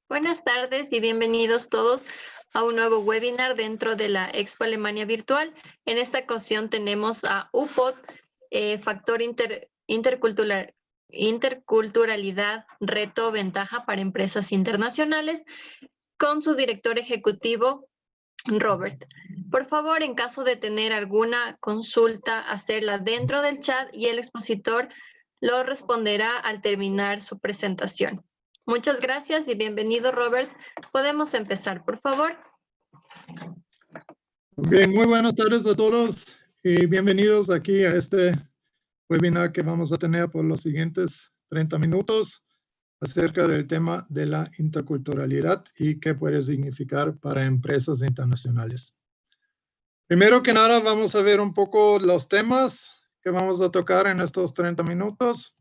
Buenas tardes y bienvenidos todos a un nuevo webinar dentro de la Expo Alemania Virtual. En esta ocasión tenemos a UPOT, Factor Interculturalidad, Reto, Ventaja para Empresas Internacionales, con su director ejecutivo, Robert. Por favor, en caso de tener alguna consulta, hacerla dentro del chat y el expositor lo responderá al terminar su presentación. Muchas gracias y bienvenido, Robert. Podemos empezar, por favor. Okay, muy buenas tardes a todos y bienvenidos aquí a este webinar que vamos a tener por los siguientes 30 minutos acerca del tema de la interculturalidad y qué puede significar para empresas internacionales. Primero que nada, vamos a ver un poco los temas que vamos a tocar en estos 30 minutos.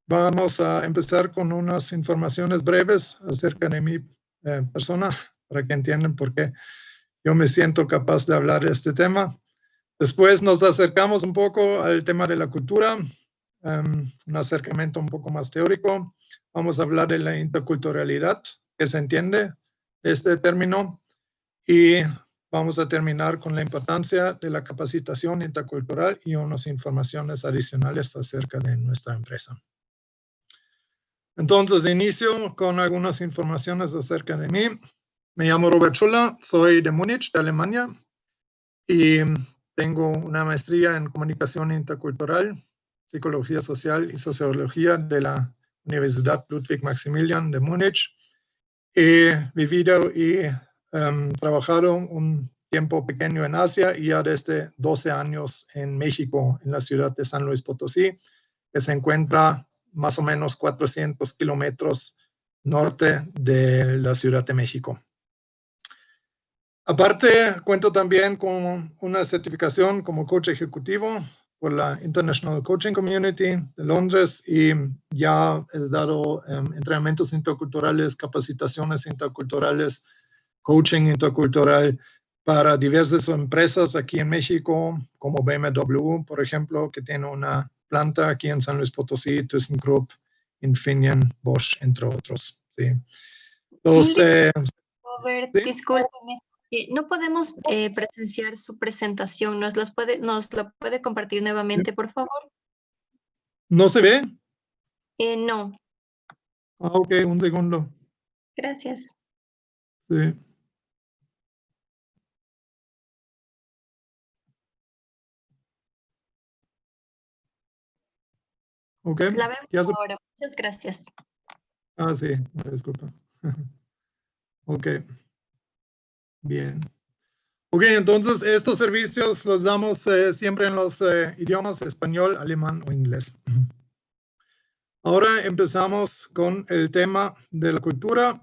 Vamos a empezar con unas informaciones breves acerca de mi persona para que entiendan por qué yo me siento capaz de hablar de este tema. Después nos acercamos un poco al tema de la cultura, un acercamiento un poco más teórico. Vamos a hablar de la interculturalidad, que se entiende de este término, y vamos a terminar con la importancia de la capacitación intercultural y unas informaciones adicionales acerca de nuestra empresa. Entonces, inicio con algunas informaciones acerca de mí. Me llamo Robert Schuller, soy de Múnich, de Alemania, y tengo una maestría en comunicación intercultural, psicología social y sociología de la Universidad Ludwig Maximilian de Múnich. He vivido y trabajado un tiempo pequeño en Asia y ya desde 12 años en México, en la ciudad de San Luis Potosí, que se encuentra más o menos 400 kilómetros norte de la Ciudad de México. Aparte, cuento también con una certificación como coach ejecutivo por la International Coaching Community de Londres y ya he dado entrenamientos interculturales, capacitaciones interculturales, coaching intercultural para diversas empresas aquí en México, como BMW, por ejemplo, que tiene una planta aquí en San Luis Potosí, ThyssenKrupp, Infineon, Bosch, entre otros. Sí. Robert, ¿sí? discúlpeme. No podemos presenciar su presentación. ¿Nos la puede compartir nuevamente, por favor? ¿No se ve? No. Ok, un segundo. Gracias. Sí. Ok. La vemos ahora. Muchas gracias. Sí, disculpa. Ok. Bien. Ok, entonces estos servicios los damos siempre en los idiomas español, alemán o inglés. Ahora empezamos con el tema de la cultura.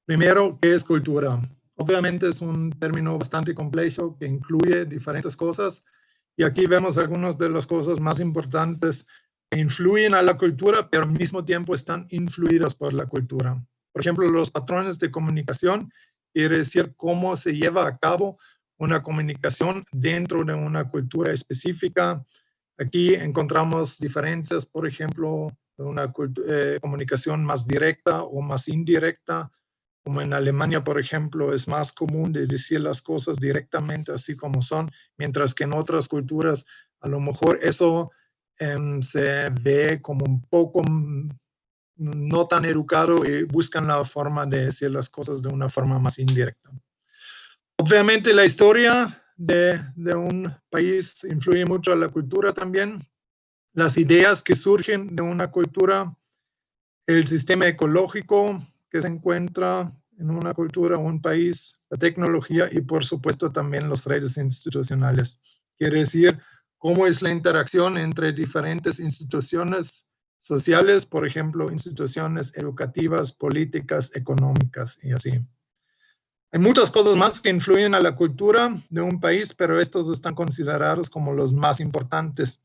Primero, ¿qué es cultura? Obviamente es un término bastante complejo que incluye diferentes cosas y aquí vemos algunas de las cosas más importantes que influyen a la cultura, pero al mismo tiempo están influidas por la cultura. Por ejemplo, los patrones de comunicación quiere decir cómo se lleva a cabo una comunicación dentro de una cultura específica. Aquí encontramos diferencias, por ejemplo, de una comunicación más directa o más indirecta, como en Alemania, por ejemplo, es más común de decir las cosas directamente así como son, mientras que en otras culturas a lo mejor eso se ve como un poco no tan educado y buscan la forma de decir las cosas de una forma más indirecta. Obviamente la historia de un país influye mucho a la cultura también. Las ideas que surgen de una cultura, el sistema ecológico que se encuentra en una cultura o un país, la tecnología y por supuesto también las redes institucionales. Quiere decir cómo es la interacción entre diferentes instituciones sociales, por ejemplo, instituciones educativas, políticas, económicas y así. Hay muchas cosas más que influyen a la cultura de un país, pero estos están considerados como los más importantes.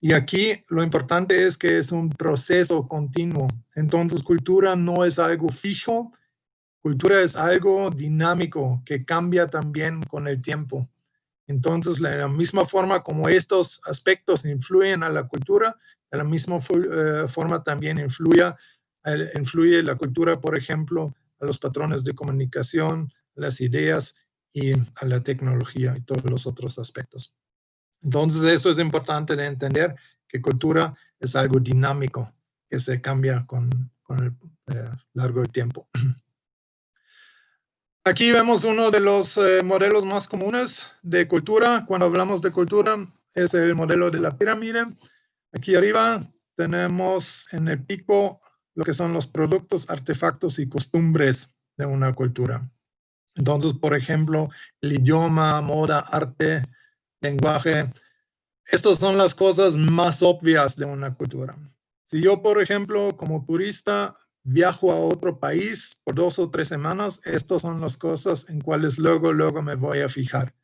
Y aquí lo importante es que es un proceso continuo. Entonces, cultura no es algo fijo, cultura es algo dinámico que cambia también con el tiempo. Entonces, de la misma forma como estos aspectos influyen a la cultura, de la misma forma también influye influye la cultura, por ejemplo, a los patrones de comunicación, las ideas y a la tecnología y todos los otros aspectos. Entonces, eso es importante de entender, que cultura es algo dinámico, que se cambia con el largo del tiempo. Aquí vemos uno de los modelos más comunes de cultura. Cuando hablamos de cultura, es el modelo de la pirámide. Aquí arriba tenemos en el pico lo que son los productos, artefactos y costumbres de una cultura. Entonces, por ejemplo, el idioma, moda, arte, lenguaje, estas son las cosas más obvias de una cultura. Si yo, por ejemplo, como turista, viajo a otro país por 2 o 3 semanas, estas son las cosas en cuales luego me voy a fijar.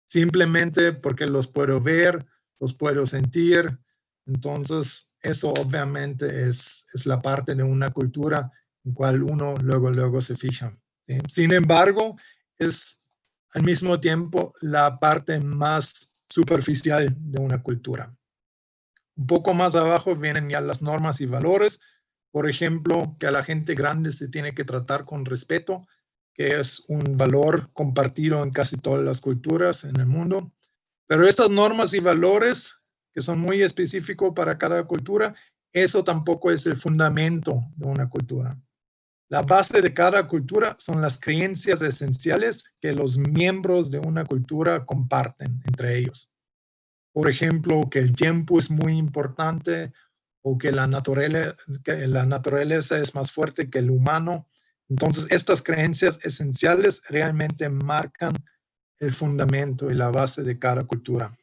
Simplemente porque los puedo ver, los puedo sentir. Entonces, eso obviamente es la parte de una cultura en cual uno luego se fija, ¿sí? Sin embargo, es al mismo tiempo la parte más superficial de una cultura. Un poco más abajo vienen ya las normas y valores. Por ejemplo, que a la gente grande se tiene que tratar con respeto, que es un valor compartido en casi todas las culturas en el mundo. Pero estas normas y valores, que son muy específicos para cada cultura, eso tampoco es el fundamento de una cultura. La base de cada cultura son las creencias esenciales que los miembros de una cultura comparten entre ellos. Por ejemplo, que el tiempo es muy importante o que la naturaleza es más fuerte que el humano. Entonces, estas creencias esenciales realmente marcan el fundamento y la base de cada cultura.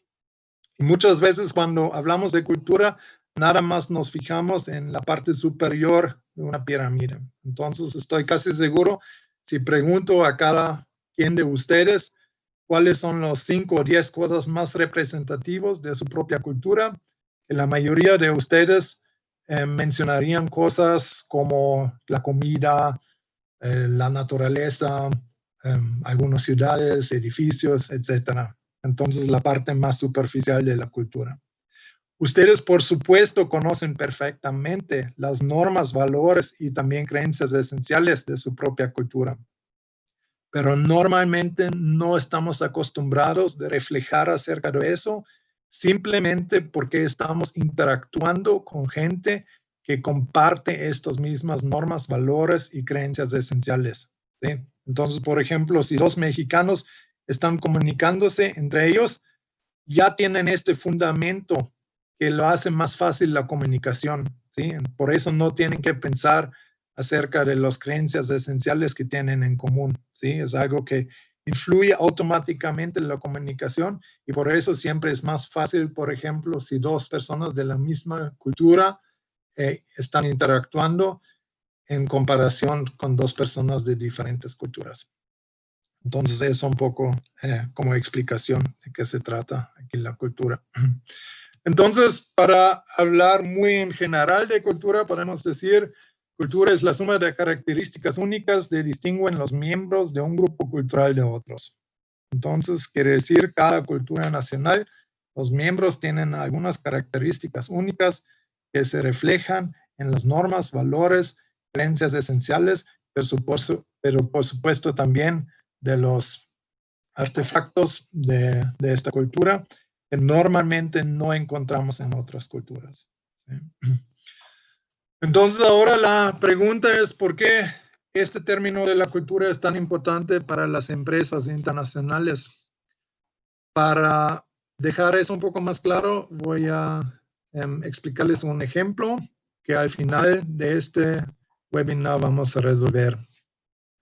Y muchas veces cuando hablamos de cultura, nada más nos fijamos en la parte superior de una pirámide. Entonces, estoy casi seguro, si pregunto a cada quien de ustedes cuáles son los 5 o 10 cosas más representativas de su propia cultura, que la mayoría de ustedes mencionarían cosas como la comida, la naturaleza, algunas ciudades, edificios, etcétera. Entonces, la parte más superficial de la cultura. Ustedes, por supuesto, conocen perfectamente las normas, valores y también creencias esenciales de su propia cultura. Pero normalmente no estamos acostumbrados de reflejar acerca de eso, simplemente porque estamos interactuando con gente que comparte estas mismas normas, valores y creencias esenciales, ¿sí? Entonces, por ejemplo, si 2 mexicanos están comunicándose entre ellos, ya tienen este fundamento que lo hace más fácil la comunicación, ¿sí? Por eso no tienen que pensar acerca de las creencias esenciales que tienen en común, ¿sí? Es algo que influye automáticamente en la comunicación y por eso siempre es más fácil, por ejemplo, si 2 personas de la misma cultura están interactuando en comparación con 2 personas de diferentes culturas. Entonces, eso un poco como explicación de qué se trata aquí la cultura. Entonces, para hablar muy en general de cultura, podemos decir, cultura es la suma de características únicas que distinguen los miembros de un grupo cultural de otros. Entonces, quiere decir, cada cultura nacional, los miembros tienen algunas características únicas que se reflejan en las normas, valores, creencias esenciales, pero por supuesto también de los artefactos de esta cultura que normalmente no encontramos en otras culturas, ¿sí? Entonces ahora la pregunta es ¿por qué este término de la cultura es tan importante para las empresas internacionales? Para dejar eso un poco más claro, voy a explicarles un ejemplo que al final de este webinar vamos a resolver.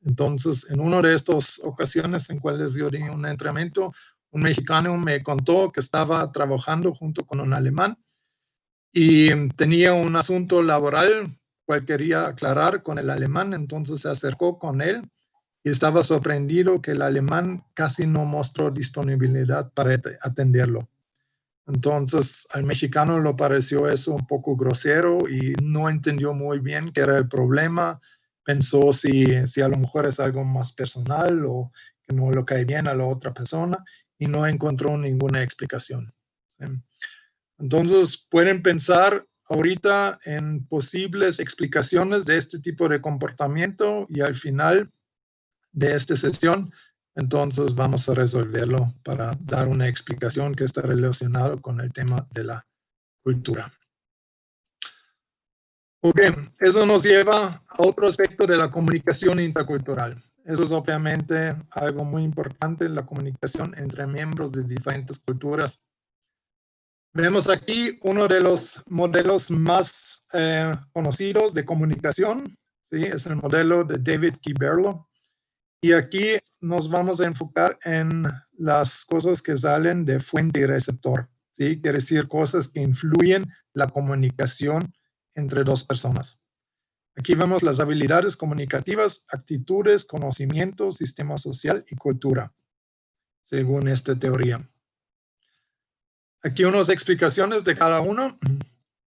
Entonces, en una de estas ocasiones en cuales yo di un entrenamiento, un mexicano me contó que estaba trabajando junto con un alemán y tenía un asunto laboral cual quería aclarar con el alemán, entonces se acercó con él y estaba sorprendido que el alemán casi no mostró disponibilidad para atenderlo. Entonces, al mexicano le pareció eso un poco grosero y no entendió muy bien qué era el problema. Pensó si a lo mejor es algo más personal o que no le cae bien a la otra persona y no encontró ninguna explicación, ¿sí? Entonces, pueden pensar, ahorita en posibles explicaciones de este tipo de comportamiento y al final de esta sesión, entonces vamos a resolverlo para dar una explicación que está relacionada con el tema de la cultura. Ok, eso nos lleva a otro aspecto de la comunicación intercultural. Eso es obviamente algo muy importante, la comunicación entre miembros de diferentes culturas. Vemos aquí uno de los modelos más conocidos de comunicación, ¿sí? Es el modelo de David Quiberlo. Y aquí nos vamos a enfocar en las cosas que salen de fuente y receptor, ¿sí? Quiere decir cosas que influyen la comunicación entre dos personas. Aquí vemos las habilidades comunicativas, actitudes, conocimiento, sistema social y cultura, según esta teoría. Aquí unas explicaciones de cada uno.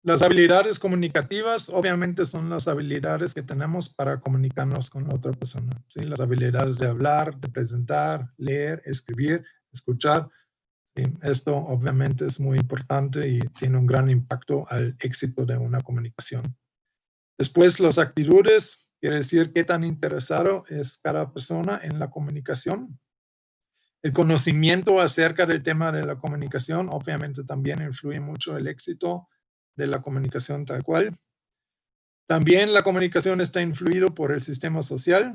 Las habilidades comunicativas obviamente son las habilidades que tenemos para comunicarnos con la otra persona, ¿sí? Las habilidades de hablar, de presentar, leer, escribir, escuchar. ¿Sí? Esto obviamente es muy importante y tiene un gran impacto al éxito de una comunicación. Después, las actitudes, quiere decir qué tan interesado es cada persona en la comunicación. El conocimiento acerca del tema de la comunicación obviamente también influye mucho el éxito de la comunicación tal cual. También la comunicación está influido por el sistema social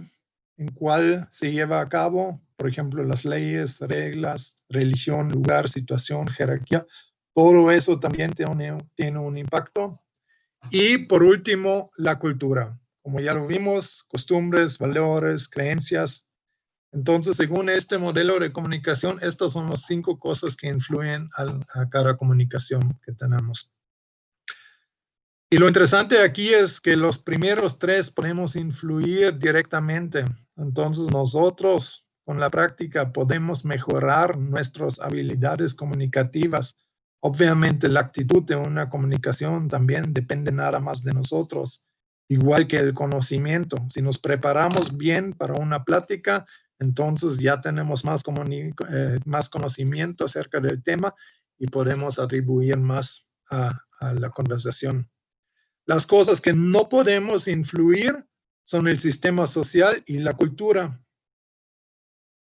en cual se lleva a cabo, por ejemplo, las leyes, reglas, religión, lugar, situación, jerarquía. Todo eso también tiene un impacto. Y por último, la cultura. Como ya lo vimos, costumbres, valores, creencias. Entonces, según este modelo de comunicación, estas son las 5 cosas que influyen a cada comunicación que tenemos. Y lo interesante aquí es que los primeros 3 podemos influir directamente. Entonces, nosotros con la práctica podemos mejorar nuestras habilidades comunicativas. Obviamente, la actitud de una comunicación también depende nada más de nosotros, igual que el conocimiento. Si nos preparamos bien para una plática, entonces ya tenemos más conocimiento acerca del tema y podemos atribuir más a la conversación. Las cosas que no podemos influir son el sistema social y la cultura.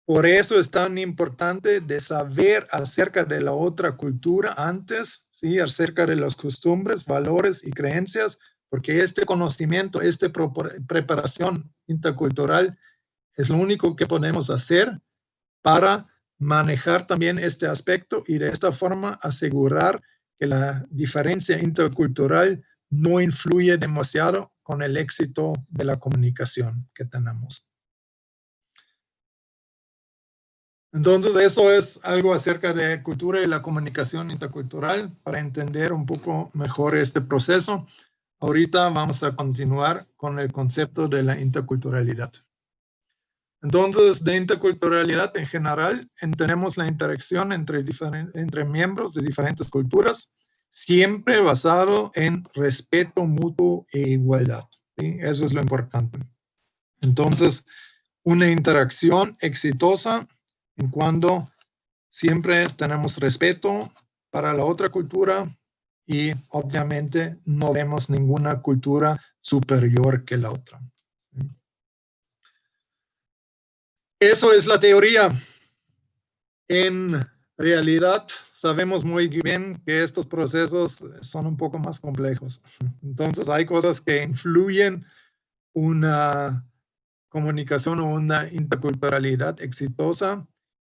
Por eso es tan importante de saber acerca de la otra cultura antes, ¿sí? Acerca de las costumbres, valores y creencias, porque este conocimiento, esta preparación intercultural es lo único que podemos hacer para manejar también este aspecto y de esta forma asegurar que la diferencia intercultural no influye demasiado con el éxito de la comunicación que tenemos. Entonces, eso es algo acerca de cultura y la comunicación intercultural para entender un poco mejor este proceso. Ahorita vamos a continuar con el concepto de la interculturalidad. Entonces, de interculturalidad en general, entendemos la interacción entre miembros de diferentes culturas, siempre basado en respeto mutuo e igualdad. ¿Sí? Eso es lo importante. Entonces, una interacción exitosa en cuando siempre tenemos respeto para la otra cultura y obviamente no vemos ninguna cultura superior que la otra. ¿Sí? Eso es la teoría. En realidad, sabemos muy bien que estos procesos son un poco más complejos. Entonces, hay cosas que influyen una comunicación o una interculturalidad exitosa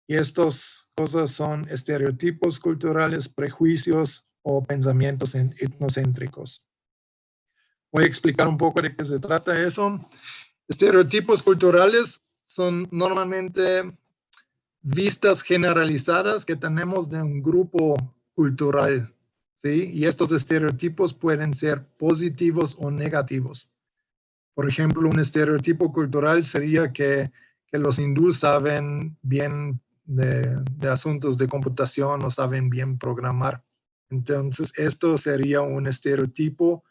y estas cosas son estereotipos culturales, prejuicios o pensamientos etnocéntricos. Voy a explicar un poco de qué se trata eso. Estereotipos culturales son normalmente vistas generalizadas que tenemos de un grupo cultural, ¿sí? Y estos estereotipos pueden ser positivos o negativos. Por ejemplo, un estereotipo cultural sería que los hindúes saben bien de asuntos de computación o saben bien programar. Entonces, esto sería un estereotipo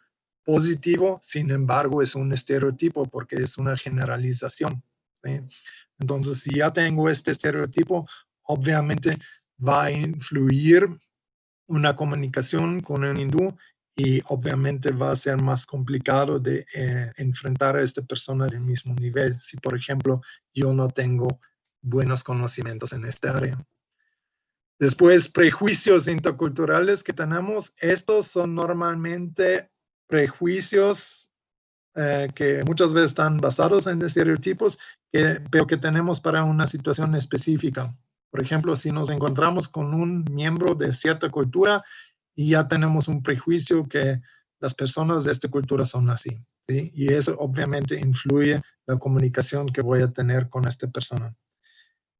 positivo, sin embargo, es un estereotipo porque es una generalización, ¿sí? Entonces, si ya tengo este estereotipo, obviamente va a influir una comunicación con un hindú y obviamente va a ser más complicado de enfrentar a esta persona del mismo nivel si, por ejemplo, yo no tengo buenos conocimientos en esta área. Después, prejuicios interculturales que tenemos. Estos son normalmente prejuicios que muchas veces están basados en estereotipos, pero que tenemos para una situación específica. Por ejemplo, si nos encontramos con un miembro de cierta cultura y ya tenemos un prejuicio que las personas de esta cultura son así, ¿sí? Y eso obviamente influye la comunicación que voy a tener con esta persona.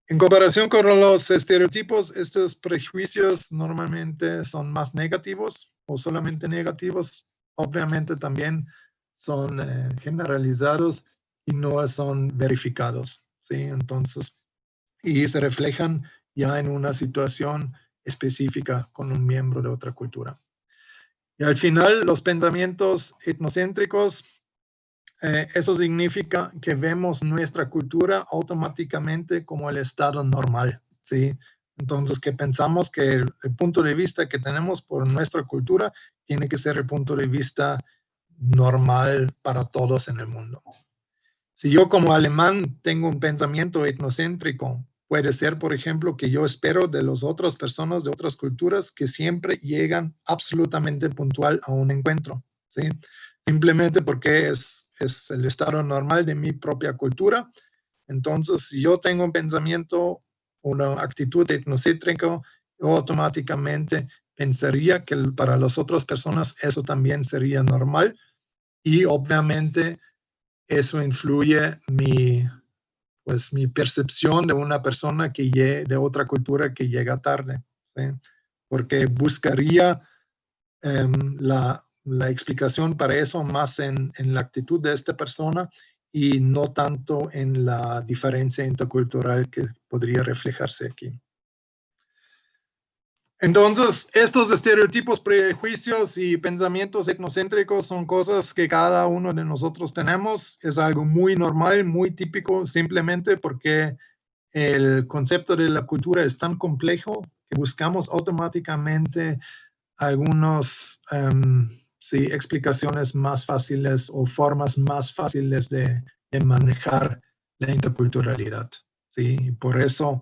En comparación con los estereotipos, estos prejuicios normalmente son más negativos o solamente negativos. Obviamente también son generalizados y no son verificados, ¿sí? Entonces, y se reflejan ya en una situación específica con un miembro de otra cultura. Y al final, los pensamientos etnocéntricos. Eso significa que vemos nuestra cultura automáticamente como el estado normal, ¿sí? Entonces, que pensamos que el punto de vista que tenemos por nuestra cultura tiene que ser el punto de vista normal para todos en el mundo. Si yo como alemán tengo un pensamiento etnocéntrico, puede ser, por ejemplo, que yo espero de las otras personas de otras culturas que siempre llegan absolutamente puntual a un encuentro, ¿sí? Simplemente porque es el estado normal de mi propia cultura. Entonces, si yo tengo un pensamiento, una actitud etnocéntrica, yo automáticamente pensaría que para las otras personas eso también sería normal y obviamente eso influye mi percepción de una persona de otra cultura que llega tarde, ¿sí? Porque buscaría la explicación para eso más en la actitud de esta persona y no tanto en la diferencia intercultural que podría reflejarse aquí. Entonces, estos estereotipos, prejuicios y pensamientos etnocéntricos son cosas que cada uno de nosotros tenemos. Es algo muy normal, muy típico, simplemente porque el concepto de la cultura es tan complejo que buscamos automáticamente algunas explicaciones más fáciles o formas más fáciles de manejar la interculturalidad, ¿sí? Por eso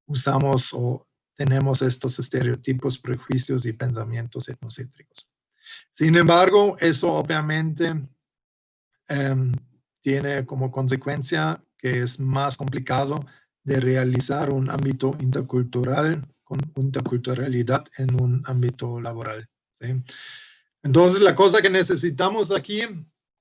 usamos o tenemos estos estereotipos, prejuicios y pensamientos etnocéntricos. Sin embargo, eso obviamente tiene como consecuencia que es más complicado de realizar un ámbito intercultural con interculturalidad en un ámbito laboral, ¿sí? Entonces, la cosa que necesitamos aquí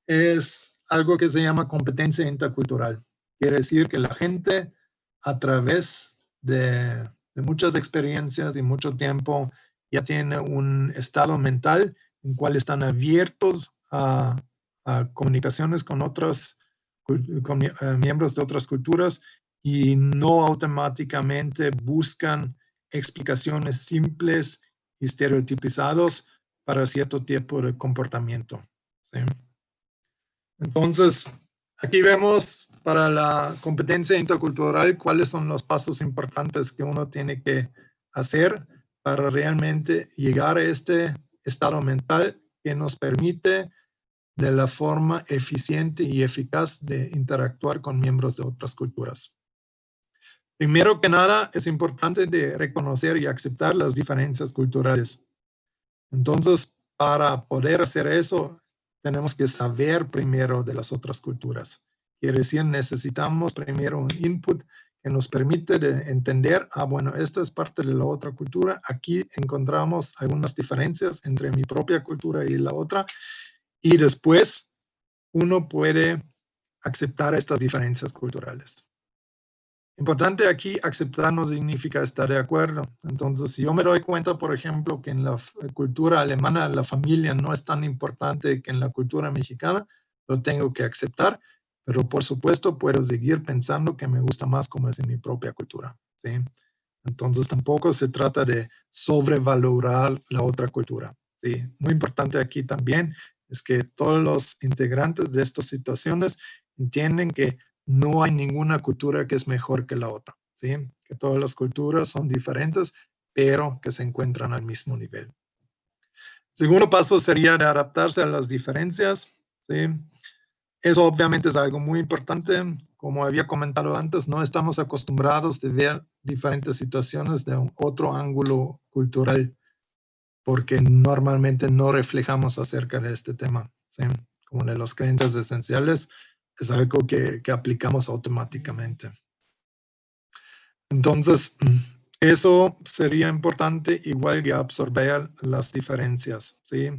es algo que se llama competencia intercultural. Quiere decir que la gente a través de muchas experiencias y mucho tiempo ya tiene un estado mental en cual están abiertos a comunicaciones con otros miembros de otras culturas y no automáticamente buscan explicaciones simples y estereotipizados para cierto tipo de comportamiento, ¿sí? Entonces, aquí vemos para la competencia intercultural cuáles son los pasos importantes que uno tiene que hacer para realmente llegar a este estado mental que nos permite de la forma eficiente y eficaz de interactuar con miembros de otras culturas. Primero que nada, es importante de reconocer y aceptar las diferencias culturales. Entonces, para poder hacer eso, tenemos que saber primero de las otras culturas. Quiere decir, necesitamos primero un input que nos permite de entender, bueno, esto es parte de la otra cultura. Aquí encontramos algunas diferencias entre mi propia cultura y la otra. Y después, uno puede aceptar estas diferencias culturales. Importante aquí, aceptar no significa estar de acuerdo. Entonces, si yo me doy cuenta, por ejemplo, que en la cultura alemana la familia no es tan importante que en la cultura mexicana, lo tengo que aceptar, pero por supuesto puedo seguir pensando que me gusta más como es en mi propia cultura, ¿sí? Entonces, tampoco se trata de sobrevalorar la otra cultura, ¿sí? Muy importante aquí también es que todos los integrantes de estas situaciones entienden que no hay ninguna cultura que es mejor que la otra, ¿sí? Que todas las culturas son diferentes, pero que se encuentran al mismo nivel. Segundo paso sería de adaptarse a las diferencias, ¿sí? Eso obviamente es algo muy importante. Como había comentado antes, no estamos acostumbrados de ver diferentes situaciones de otro ángulo cultural, porque normalmente no reflejamos acerca de este tema, ¿sí? Como de las creencias esenciales, es algo que aplicamos automáticamente. Entonces, eso sería importante, igual que absorber las diferencias, ¿sí?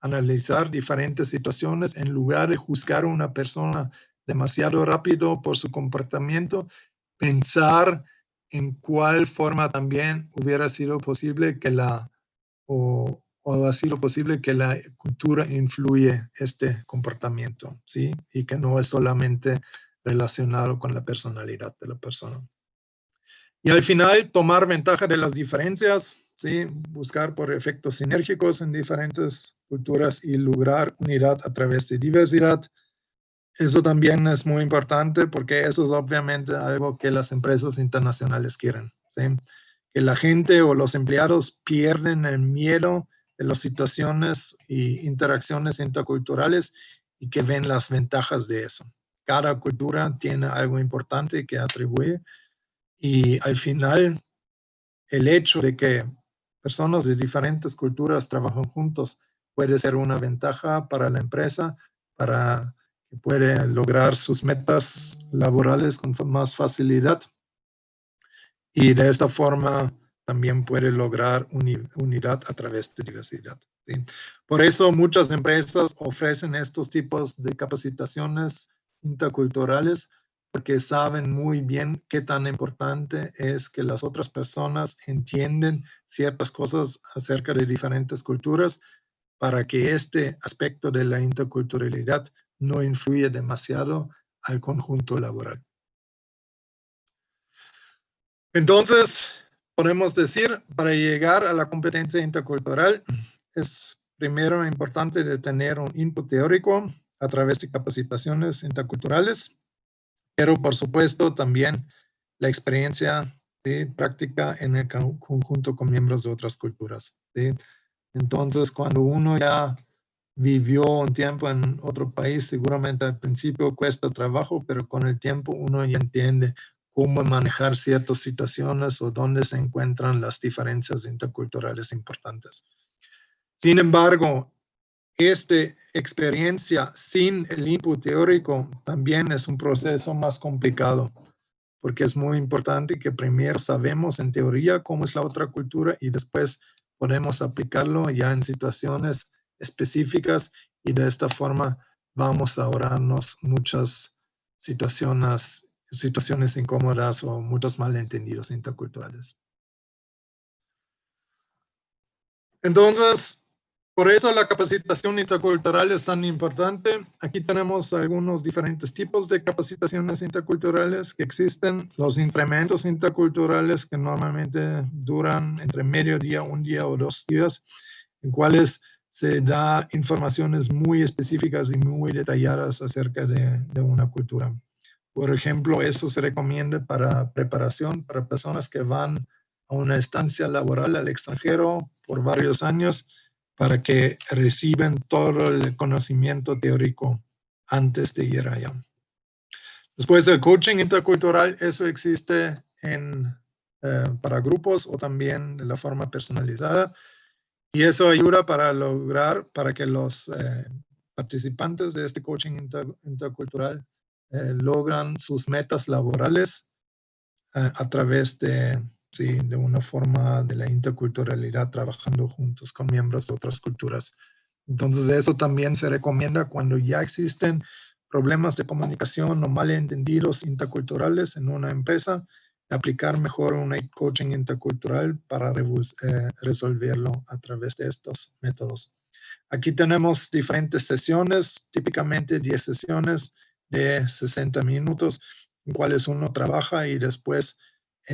Analizar diferentes situaciones en lugar de juzgar a una persona demasiado rápido por su comportamiento, pensar en cuál forma también hubiera sido posible que o ha sido posible que la cultura influye este comportamiento, ¿sí? Y que no es solamente relacionado con la personalidad de la persona. Y al final, tomar ventaja de las diferencias, ¿sí? Buscar por efectos sinérgicos en diferentes culturas y lograr unidad a través de diversidad. Eso también es muy importante porque eso es obviamente algo que las empresas internacionales quieren, ¿sí? Que la gente o los empleados pierden el miedo de las situaciones e interacciones interculturales y que ven las ventajas de eso. Cada cultura tiene algo importante que atribuye y al final el hecho de que personas de diferentes culturas trabajan juntos puede ser una ventaja para la empresa, para que puede lograr sus metas laborales con más facilidad y de esta forma también puede lograr unidad a través de diversidad, ¿sí? Por eso muchas empresas ofrecen estos tipos de capacitaciones interculturales porque saben muy bien qué tan importante es que las otras personas entiendan ciertas cosas acerca de diferentes culturas para que este aspecto de la interculturalidad no influya demasiado al conjunto laboral. Entonces, podemos decir, para llegar a la competencia intercultural, es primero importante de tener un input teórico a través de capacitaciones interculturales, pero por supuesto también la experiencia, ¿sí? Práctica en el conjunto con miembros de otras culturas, ¿sí? Entonces, cuando uno ya vivió un tiempo en otro país, seguramente al principio cuesta trabajo, pero con el tiempo uno ya entiende cómo manejar ciertas situaciones o dónde se encuentran las diferencias interculturales importantes. Sin embargo, esta experiencia sin el input teórico también es un proceso más complicado, porque es muy importante que primero sabemos en teoría cómo es la otra cultura y después podemos aplicarlo ya en situaciones específicas y de esta forma vamos a ahorrarnos muchas situaciones incómodas o muchos malentendidos interculturales. Entonces, por eso la capacitación intercultural es tan importante. Aquí tenemos algunos diferentes tipos de capacitaciones interculturales que existen. Los incrementos interculturales que normalmente duran entre medio día, un día o 2 días, en cuales se da informaciones muy específicas y muy detalladas acerca de una cultura. Por ejemplo, eso se recomienda para preparación para personas que van a una estancia laboral al extranjero por varios años para que reciban todo el conocimiento teórico antes de ir allá. Después el coaching intercultural, eso existe para grupos o también de la forma personalizada. Y eso ayuda para que los participantes de este coaching intercultural logran sus metas laborales a través de una forma de la interculturalidad, trabajando juntos con miembros de otras culturas. Entonces, eso también se recomienda cuando ya existen problemas de comunicación o malentendidos interculturales en una empresa, aplicar mejor un coaching intercultural para resolverlo a través de estos métodos. Aquí tenemos diferentes sesiones, típicamente 10 sesiones de 60 minutos, en cuales uno trabaja y después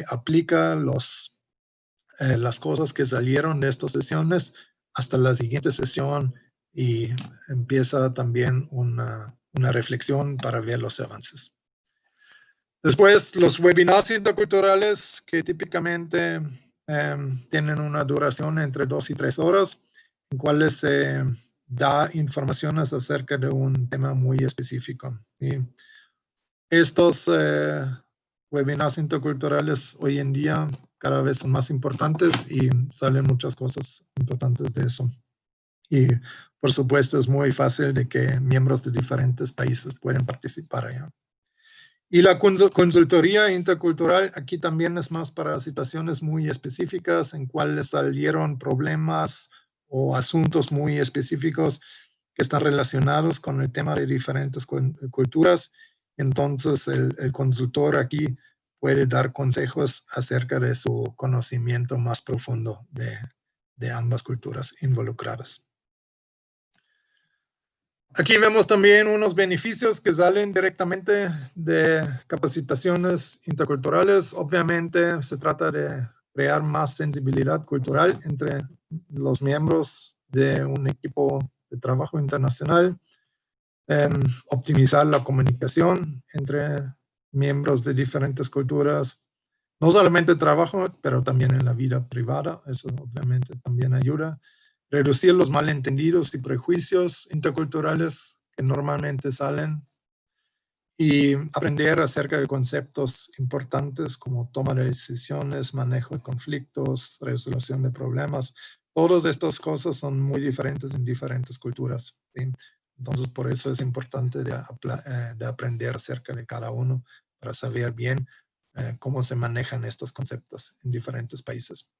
aplica las cosas que salieron de estas sesiones hasta la siguiente sesión y empieza también una reflexión para ver los avances. Después, los webinars interculturales que típicamente tienen una duración entre 2 y 3 horas. en cuales se da informaciones acerca de un tema muy específico. ¿Sí? Estos webinars interculturales hoy en día cada vez son más importantes y salen muchas cosas importantes de eso. Y por supuesto es muy fácil de que miembros de diferentes países pueden participar allá. Y la consultoría intercultural aquí también es más para situaciones muy específicas en cuales salieron problemas o asuntos muy específicos que están relacionados con el tema de diferentes culturas. Entonces el consultor aquí puede dar consejos acerca de su conocimiento más profundo de ambas culturas involucradas. Aquí vemos también unos beneficios que salen directamente de capacitaciones interculturales. Obviamente se trata de crear más sensibilidad cultural entre los miembros de un equipo de trabajo internacional, optimizar la comunicación entre miembros de diferentes culturas, no solamente trabajo, pero también en la vida privada. Eso obviamente también ayuda. Reducir los malentendidos y prejuicios interculturales que normalmente salen y aprender acerca de conceptos importantes como toma de decisiones, manejo de conflictos, resolución de problemas. Todas estas cosas son muy diferentes en diferentes culturas. ¿Sí? Entonces, por eso es importante de aprender acerca de cada uno para saber bien cómo se manejan estos conceptos en diferentes países.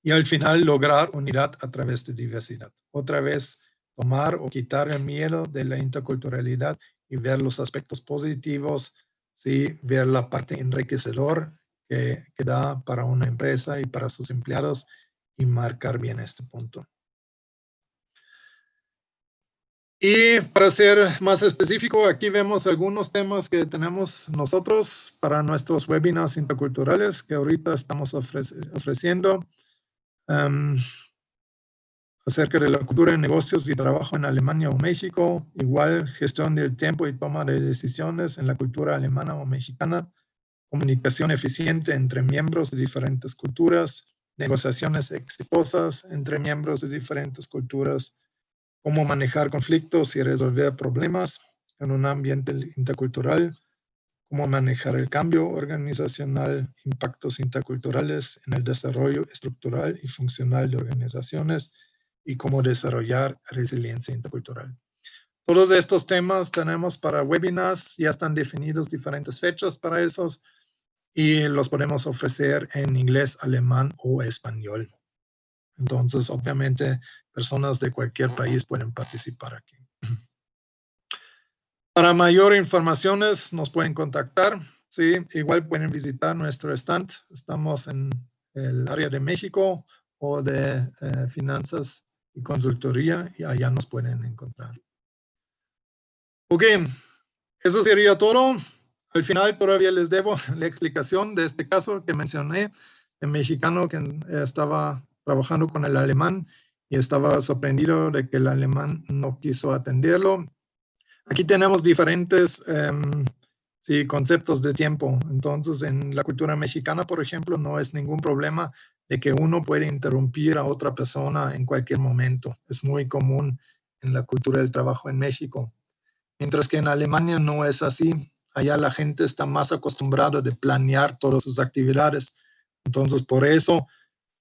Y al final lograr unidad a través de diversidad. Otra vez, tomar o quitar el miedo de la interculturalidad y ver los aspectos positivos, ¿sí? Ver la parte enriquecedora que da para una empresa y para sus empleados y marcar bien este punto. Y para ser más específico, aquí vemos algunos temas que tenemos nosotros para nuestros webinars interculturales que ahorita estamos ofreciendo. Acerca de la cultura de negocios y trabajo en Alemania o México, igual gestión del tiempo y toma de decisiones en la cultura alemana o mexicana, comunicación eficiente entre miembros de diferentes culturas, negociaciones exitosas entre miembros de diferentes culturas, cómo manejar conflictos y resolver problemas en un ambiente intercultural, cómo manejar el cambio organizacional, impactos interculturales en el desarrollo estructural y funcional de organizaciones, y cómo desarrollar resiliencia intercultural. Todos estos temas tenemos para webinars, ya están definidos diferentes fechas para esos y los podemos ofrecer en inglés, alemán o español. Entonces, obviamente, personas de cualquier país pueden participar aquí. Para mayor informaciones nos pueden contactar, ¿sí? Igual pueden visitar nuestro stand. Estamos en el área de México o de finanzas y consultoría y allá nos pueden encontrar. Ok, eso sería todo. Al final todavía les debo la explicación de este caso que mencioné, el mexicano que estaba trabajando con el alemán y estaba sorprendido de que el alemán no quiso atenderlo. Aquí tenemos diferentes conceptos de tiempo. Entonces, en la cultura mexicana, por ejemplo, no es ningún problema de que uno puede interrumpir a otra persona en cualquier momento. Es muy común en la cultura del trabajo en México. Mientras que en Alemania no es así. Allá la gente está más acostumbrada de planear todas sus actividades. Entonces, por eso,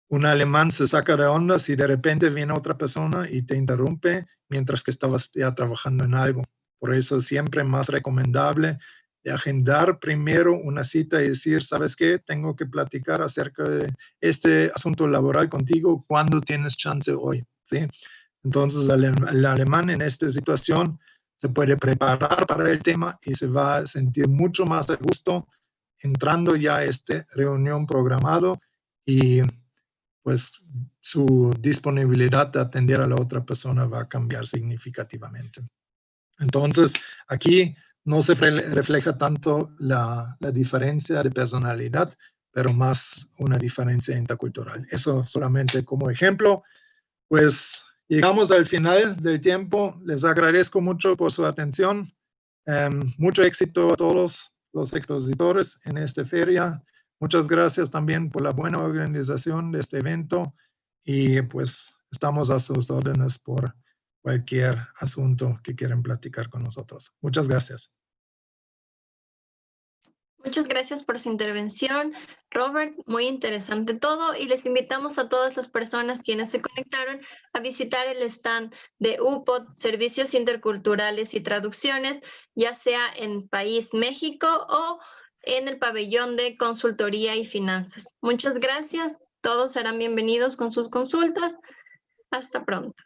un alemán se saca de onda si de repente viene otra persona y te interrumpe mientras que estabas ya trabajando en algo. Por eso es siempre más recomendable de agendar primero una cita y decir, ¿sabes qué? Tengo que platicar acerca de este asunto laboral contigo. ¿Cuándo tienes chance hoy? ¿Sí? Entonces, el alemán en esta situación se puede preparar para el tema y se va a sentir mucho más a gusto entrando ya a esta reunión programado y pues su disponibilidad de atender a la otra persona va a cambiar significativamente. Entonces, aquí no se refleja tanto la diferencia de personalidad, pero más una diferencia intercultural. Eso solamente como ejemplo. Pues llegamos al final del tiempo. Les agradezco mucho por su atención. Mucho éxito a todos los expositores en esta feria. Muchas gracias también por la buena organización de este evento y pues estamos a sus órdenes por cualquier asunto que quieran platicar con nosotros. Muchas gracias. Muchas gracias por su intervención, Robert. Muy interesante todo y les invitamos a todas las personas quienes se conectaron a visitar el stand de UPOT, Servicios Interculturales y Traducciones, ya sea en País México o en el pabellón de Consultoría y Finanzas. Muchas gracias. Todos serán bienvenidos con sus consultas. Hasta pronto.